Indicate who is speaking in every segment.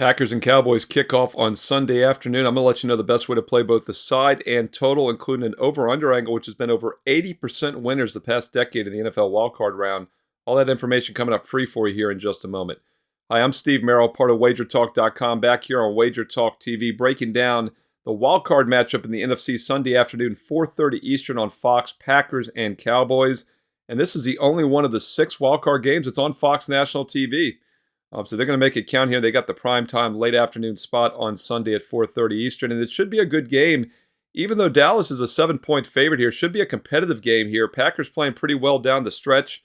Speaker 1: Packers and Cowboys kickoff on Sunday afternoon. I'm going to let you know the best way to play both the side and total, including an over-under angle, which has been over 80% winners the past decade in the NFL Wildcard round. All that information coming up free for you here in just a moment. Hi, I'm Steve Merrill, part of WagerTalk.com, back here on Wager Talk TV, breaking down the Wildcard matchup in the NFC Sunday afternoon, 4:30 Eastern on Fox, Packers and Cowboys. And this is the only one of the 6 Wildcard games that's on Fox National TV. So they're going to make it count here. They got the primetime late afternoon spot on Sunday at 4:30 Eastern, and it should be a good game. Even though Dallas is a 7-point favorite here, should be a competitive game here. Packers playing pretty well down the stretch.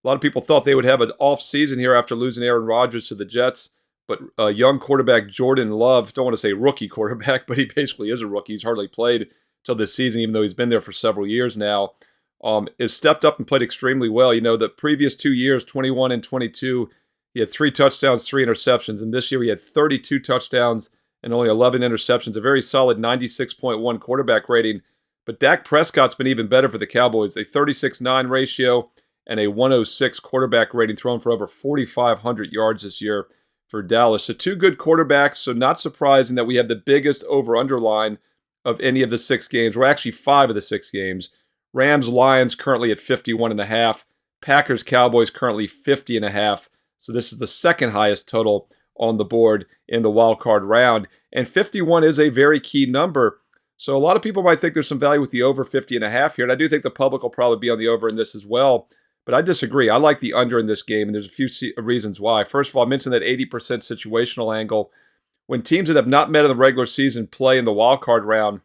Speaker 1: A lot of people thought they would have an off season here after losing Aaron Rodgers to the Jets, but young quarterback Jordan Love, don't want to say rookie quarterback, but he basically is a rookie. He's hardly played till this season, even though he's been there for several years now, has stepped up and played extremely well. You know, the previous 2 years, 21 and 22, he had 3 touchdowns, 3 interceptions, and this year he had 32 touchdowns and only 11 interceptions, a very solid 96.1 quarterback rating. But Dak Prescott's been even better for the Cowboys, a 36-9 ratio and a 106 quarterback rating, thrown for over 4,500 yards this year for Dallas. So 2 good quarterbacks, so not surprising that we have the biggest over-under line of any of the 6 games. We're actually 5 of the 6 games. Rams-Lions currently at 51.5. Packers-Cowboys currently 50.5. So this is the second highest total on the board in the wild card round. And 51 is a very key number. So a lot of people might think there's some value with the over 50.5 here. And I do think the public will probably be on the over in this as well. But I disagree. I like the under in this game, and there's a few reasons why. First of all, I mentioned that 80% situational angle. When teams that have not met in the regular season play in the wild card round,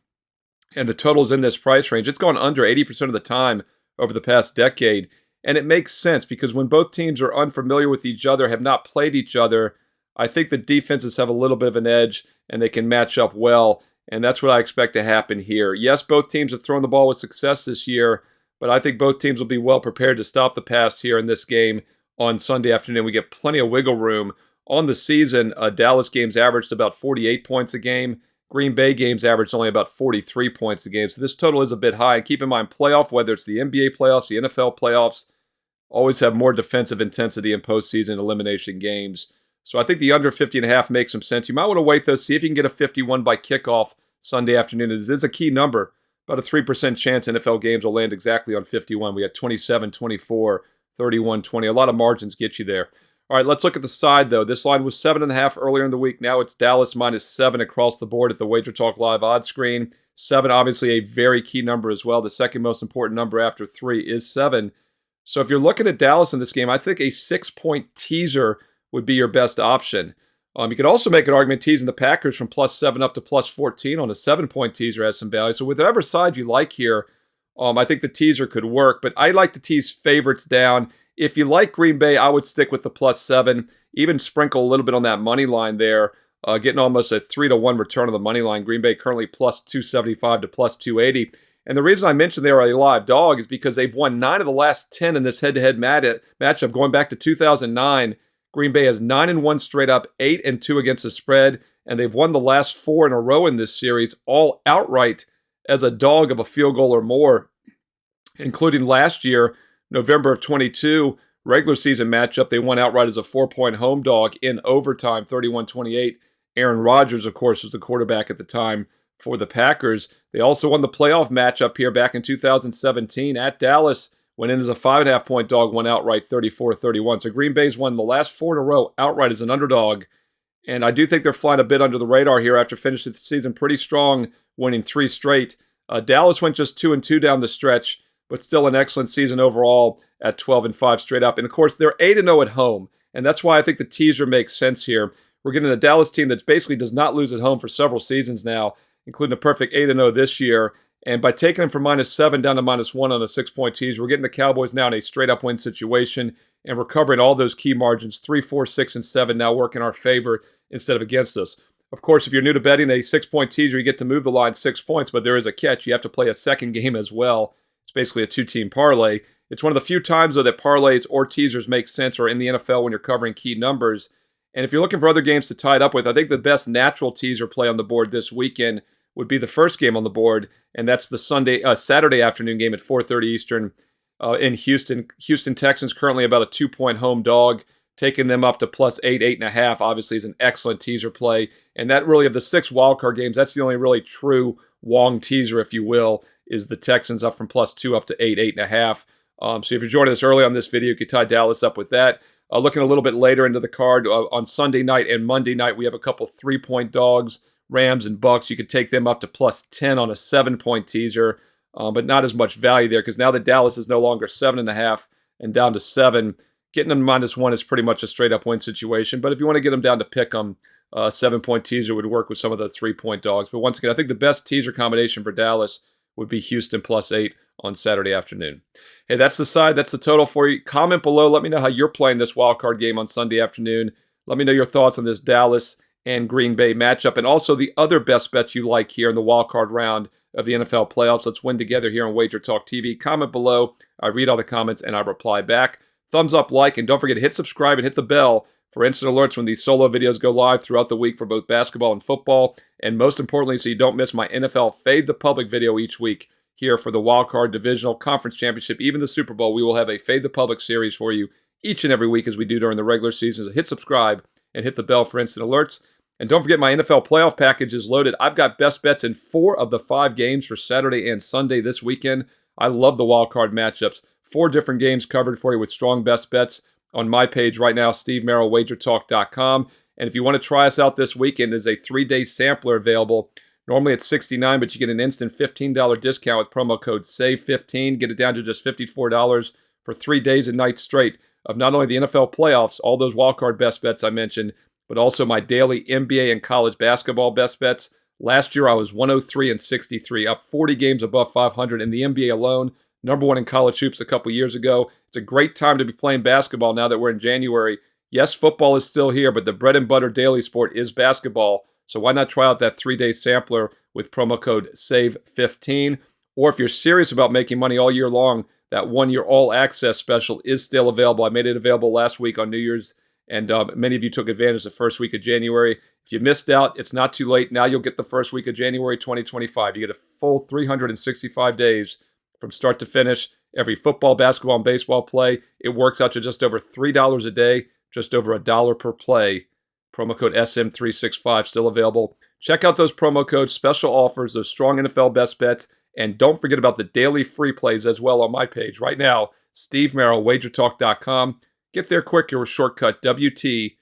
Speaker 1: and the total's in this price range, it's gone under 80% of the time over the past decade. And it makes sense because when both teams are unfamiliar with each other, have not played each other, I think the defenses have a little bit of an edge and they can match up well. And that's what I expect to happen here. Yes, both teams have thrown the ball with success this year, but I think both teams will be well prepared to stop the pass here in this game on Sunday afternoon. We get plenty of wiggle room. On the season, Dallas games averaged about 48 points a game. Green Bay games averaged only about 43 points a game. So this total is a bit high. And keep in mind, playoff, whether it's the NBA playoffs, the NFL playoffs, always have more defensive intensity in postseason elimination games. So I think the under 50.5 makes some sense. You might want to wait, though, see if you can get a 51 by kickoff Sunday afternoon. It is a key number. About a 3% chance NFL games will land exactly on 51. We got 27, 24, 31, 20. A lot of margins get you there. All right, let's look at the side, though. This line was 7.5 earlier in the week. Now it's Dallas -7 across the board at the Wager Talk Live odds screen. 7, obviously, a very key number as well. The second most important number after 3 is 7. So if you're looking at Dallas in this game, I think a 6-point teaser would be your best option. You could also make an argument teasing the Packers from +7 up to +14 on a 7-point teaser has some value. So with whatever side you like here, I think the teaser could work. But I like to tease favorites down. If you like Green Bay, I would stick with the +7. Even sprinkle a little bit on that money line there, getting almost a 3-to-1 return on the money line. Green Bay currently +275 to +280. And the reason I mentioned they are a live dog is because they've won 9 of the last 10 in this head-to-head matchup going back to 2009. Green Bay has 9-1 straight up, 8-2 against the spread, and they've won the last 4 in a row in this series, all outright as a dog of a field goal or more, including last year, November of 22, regular season matchup. They won outright as a 4-point home dog in overtime, 31-28. Aaron Rodgers, of course, was the quarterback at the time for the Packers. They also won the playoff matchup here back in 2017 at Dallas. Went in as a 5.5-point dog, won outright 34-31. So Green Bay's won the last 4 in a row outright as an underdog. And I do think they're flying a bit under the radar here after finishing the season pretty strong, winning 3 straight. Dallas went just 2-2 down the stretch, but still an excellent season overall at 12-5 straight up. And of course, they're 8-0 at home. And that's why I think the teaser makes sense here. We're getting a Dallas team that basically does not lose at home for several seasons now, including a perfect 8-0 this year. And by taking them from -7 down to -1 on a 6-point teaser, we're getting the Cowboys now in a straight-up win situation, and we're covering all those key margins, 3, 4, 6, and 7 now work in our favor instead of against us. Of course, if you're new to betting a 6-point teaser, you get to move the line 6 points, but there is a catch. You have to play a second game as well. It's basically a 2-team parlay. It's one of the few times, though, that parlays or teasers make sense or in the NFL when you're covering key numbers. And if you're looking for other games to tie it up with, I think the best natural teaser play on the board this weekend would be the first game on the board, and that's the Saturday afternoon game at 4:30 Eastern in Houston. Houston Texans currently about a 2-point home dog. taking them up to plus 8, 8.5, obviously is an excellent teaser play. And that really, of the 6 wildcard games, that's the only really true Wong teaser, if you will, is the Texans up from plus 2 up to 8, 8.5. So if you're joining us early on this video, you could tie Dallas up with that. Looking a little bit later into the card, on Sunday night and Monday night, we have a couple 3-point dogs, Rams and Bucks. You could take them up to plus 10 on a 7-point teaser, but not as much value there because now that Dallas is no longer 7.5 and down to 7, getting them -1 is pretty much a straight-up win situation. But if you want to get them down to pick them, 7-point teaser would work with some of the 3-point dogs. But once again, I think the best teaser combination for Dallas would be Houston plus 8 on Saturday afternoon. Hey, that's the side. That's the total for you. Comment below. Let me know how you're playing this wildcard game on Sunday afternoon. Let me know your thoughts on this Dallas and Green Bay matchup, and also the other best bets you like here in the wildcard round of the NFL playoffs. Let's win together here on Wager Talk TV. Comment below. I read all the comments and I reply back. Thumbs up, like, and don't forget to hit subscribe and hit the bell for instant alerts when these solo videos go live throughout the week for both basketball and football. And most importantly, so you don't miss my NFL Fade the Public video each week here for the Wildcard, Divisional, Conference Championship, even the Super Bowl. We will have a Fade the Public series for you each and every week as we do during the regular season. So hit subscribe and hit the bell for instant alerts. And don't forget my NFL playoff package is loaded. I've got best bets in 4 of the 5 games for Saturday and Sunday this weekend. I love the wildcard matchups. 4 different games covered for you with strong best bets on my page right now, stevemerrillwagertalk.com. And if you want to try us out this weekend, there's a 3-day sampler available. Normally it's $69, but you get an instant $15 discount with promo code SAVE15. Get it down to just $54 for 3 days and nights straight of not only the NFL playoffs, all those wildcard best bets I mentioned, but also my daily NBA and college basketball best bets. Last year I was 103-63, up 40 games above 500 in the NBA alone. Number 1 in college hoops a couple years ago. It's a great time to be playing basketball now that we're in January. Yes, football is still here, but the bread and butter daily sport is basketball. So why not try out that 3-day sampler with promo code SAVE15? Or if you're serious about making money all year long, that 1-year all-access special is still available. I made it available last week on New Year's, and many of you took advantage the first week of January. If you missed out, it's not too late. Now you'll get the first week of January 2025. You get a full 365 days from start to finish. Every football, basketball, and baseball play. It works out to just over $3 a day, just over $1 per play. Promo code SM365 still available. Check out those promo codes, special offers, those strong NFL best bets, and don't forget about the daily free plays as well on my page right now, stevemerrillwagertalk.com. Get there quick with shortcut wt.buzz/SM.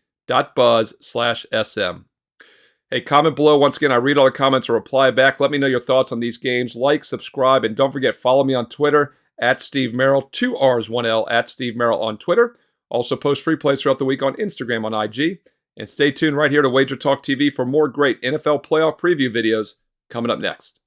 Speaker 1: Hey, comment below. Once again, I read all the comments or reply back. Let me know your thoughts on these games. Like, subscribe, and don't forget, follow me on Twitter at Steve Merrill, 2 R's, 1 L, at Steve Merrill on Twitter. Also post free plays throughout the week on Instagram on IG. And stay tuned right here to Wager Talk TV for more great NFL playoff preview videos coming up next.